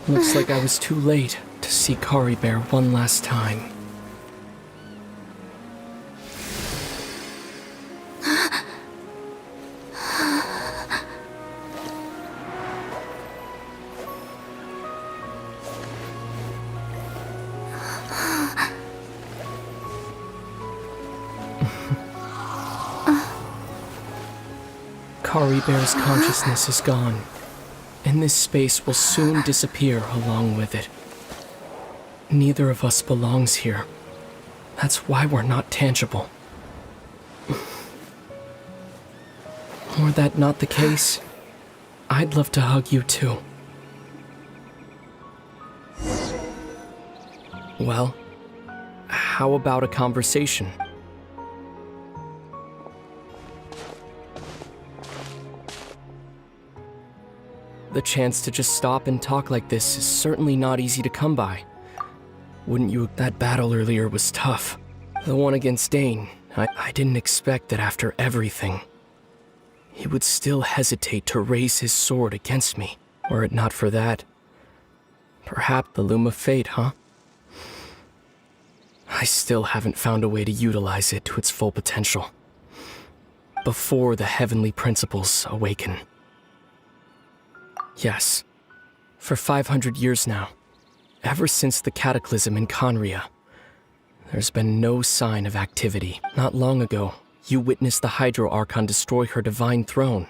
Looks like I was too late to see Kari Bear one last time. Kari Bear's consciousness is gone, and this space will soon disappear along with it. Neither of us belongs here. That's why we're not tangible. Were that not the case, I'd love to hug you too. Well, how about a conversation? The chance to just stop and talk like this is certainly not easy to come by. Wouldn't you? That battle earlier was tough. The one against Dane, I didn't expect that after everything, he would still hesitate to raise his sword against me. Were it not for that, perhaps the loom of fate, huh? I still haven't found a way to utilize it to its full potential. Before the heavenly principles awaken. Yes, for 500 years now, ever since the cataclysm in Conria, there's been no sign of activity. Not long ago, you witnessed the Hydro Archon destroy her divine throne.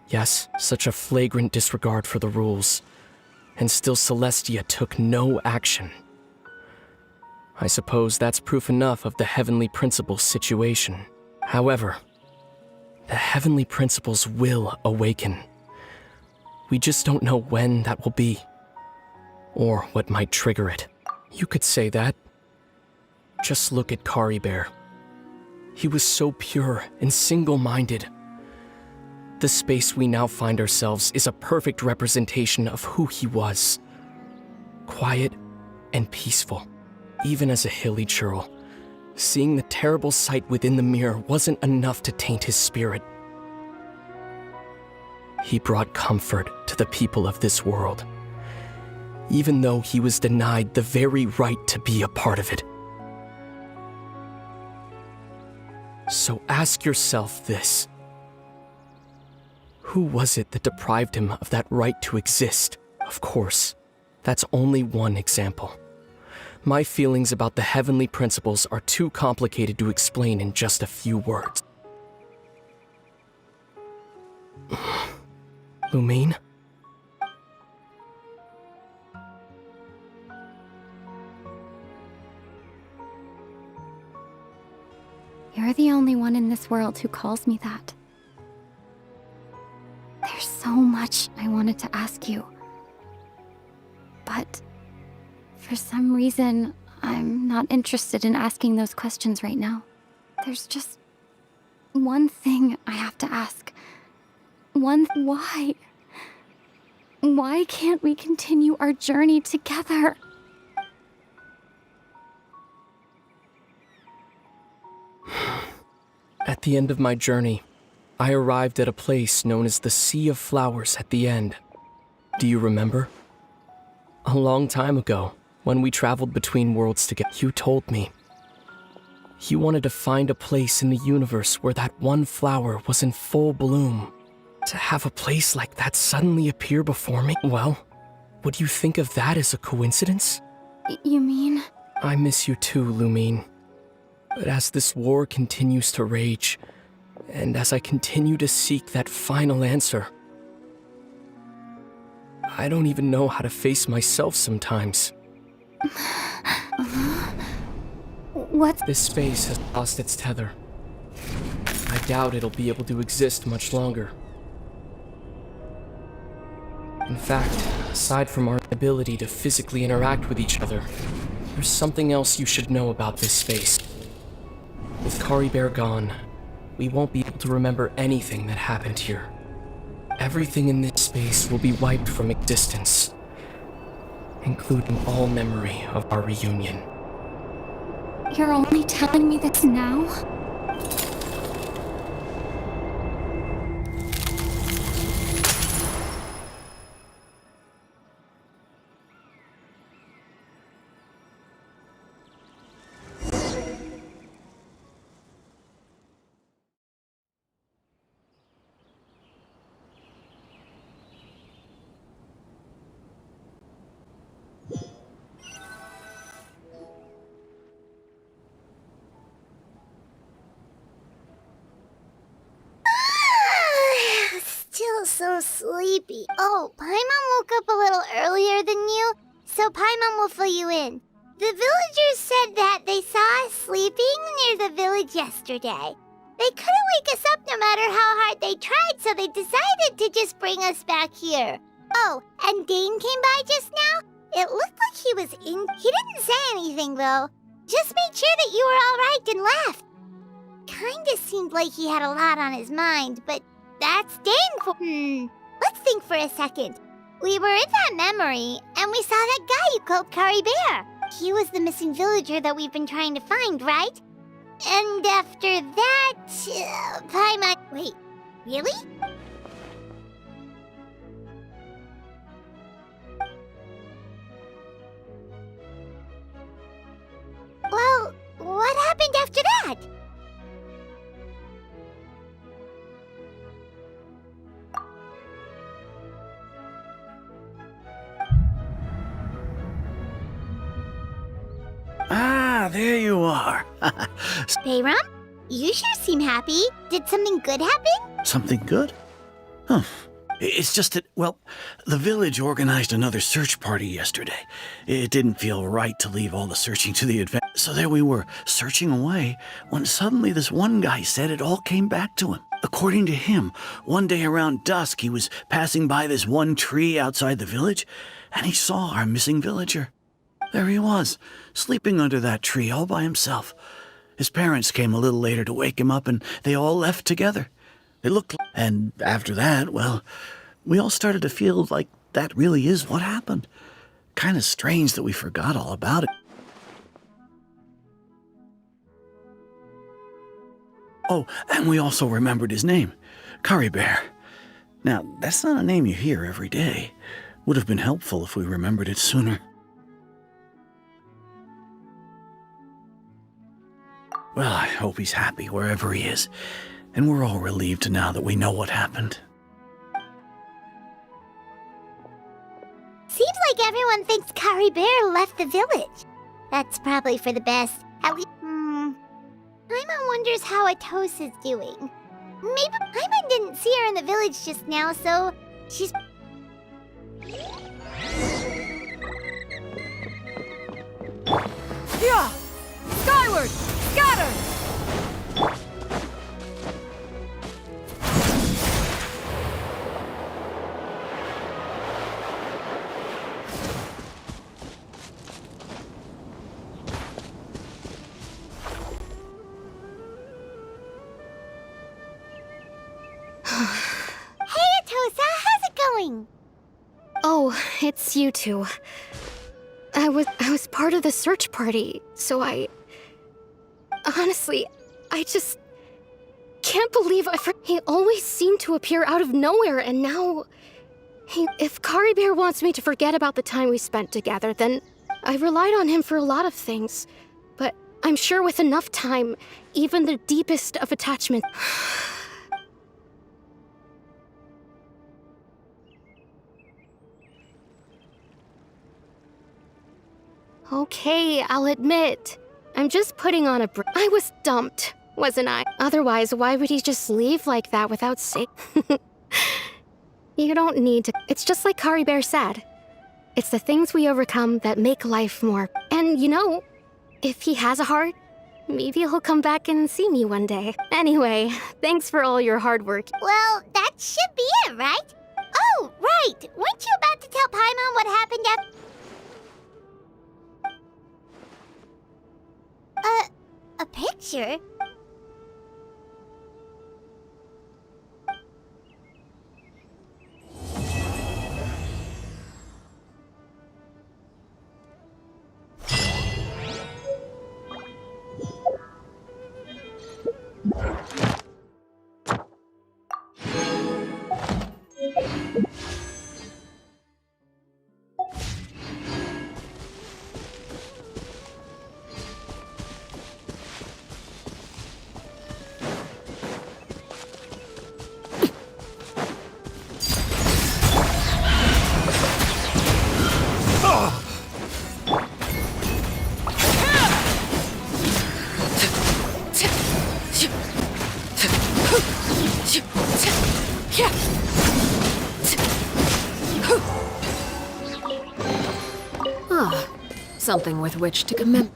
Yes, such a flagrant disregard for the rules, and still Celestia took no action. I suppose that's proof enough of the Heavenly Principles situation. However, the Heavenly Principles will awaken. We just don't know when that will be, or what might trigger it. You could say that. Just look at Kari Bear. He was so pure and single-minded. The space we now find ourselves is a perfect representation of who he was. Quiet and peaceful. Even as a hilly churl, seeing the terrible sight within the mirror wasn't enough to taint his spirit. He brought comfort to the people of this world, even though he was denied the very right to be a part of it. So ask yourself this. Who was it that deprived him of that right to exist? Of course, that's only one example. My feelings about the heavenly principles are too complicated to explain in just a few words. Lumine? You're the only one in this world who calls me that. There's so much I wanted to ask you. But for some reason, I'm not interested in asking those questions right now. There's just one thing I have to ask. Why? Why can't we continue our journey together? At the end of my journey, I arrived at a place known as the Sea of Flowers at the end. Do you remember? A long time ago, when we traveled between worlds together, you told me. You wanted to find a place in the universe where that one flower was in full bloom. To have a place like that suddenly appear before me? Well, would you think of that as a coincidence? You mean? I miss you too, Lumine. But as this war continues to rage, and as I continue to seek that final answer, I don't even know how to face myself sometimes. What's... This space has lost its tether. I doubt it'll be able to exist much longer. In fact, aside from our ability to physically interact with each other, there's something else you should know about this space. With Kari Bear gone, we won't be able to remember anything that happened here. Everything in this space will be wiped from existence, including all memory of our reunion. You're only telling me this now? so sleepy. Oh, Paimon woke up a little earlier than you, so Paimon will fill you in. The villagers said that they saw us sleeping near the village yesterday. They couldn't wake us up no matter how hard they tried, so they decided to just bring us back here. Oh, and Dane came by just now? It looked like he was in. He didn't say anything, though. Just made sure that you were all right and left. Kinda seemed like he had a lot on his mind, but that's Dane for. Let's think for a second. We were in that memory, and we saw that guy you called Curry Bear. He was the missing villager that we've been trying to find, right? And after that, Paimon. Wait, really? Well, what happened after that? Ah, there you are. Bayram? You sure seem happy. Did something good happen? Something good? Huh. It's just that, well, the village organized another search party yesterday. It didn't feel right to leave all the searching to the advance. So there we were, searching away, when suddenly this one guy said it all came back to him. According to him, one day around dusk, he was passing by this one tree outside the village, and he saw our missing villager. There he was, sleeping under that tree all by himself. His parents came a little later to wake him up, and they all left together. It looked like, and after that, well, we all started to feel like that really is what happened. Kind of strange that we forgot all about it. Oh, and we also remembered his name, Curry Bear. Now, that's not a name you hear every day. Would have been helpful if we remembered it sooner. Well, I hope he's happy wherever he is. And we're all relieved now that we know what happened. Seems like everyone thinks Curry Bear left the village. That's probably for the best. At least, Paimon wonders how Atos is doing. Maybe Paimon didn't see her in the village just now, so she's... Yeah! Skyward! Scatter! Hey, Atosa, how's it going? Oh, it's you two. I was part of the search party, so honestly, I just can't believe he always seemed to appear out of nowhere, and now... if Curry Bear wants me to forget about the time we spent together, then I relied on him for a lot of things. But I'm sure with enough time, even the deepest of attachments... Okay, I'll admit. I'm just putting on I was dumped, wasn't I? Otherwise, why would he just leave like that without saying? You don't need to. It's just like Curry Bear said. It's the things we overcome that make life more. And you know, if he has a heart, maybe he'll come back and see me one day. Anyway, thanks for all your hard work. Well, that should be it, right? Oh, right! Weren't you about to tell Paimon what happened after... A picture? Something with which to commemorate.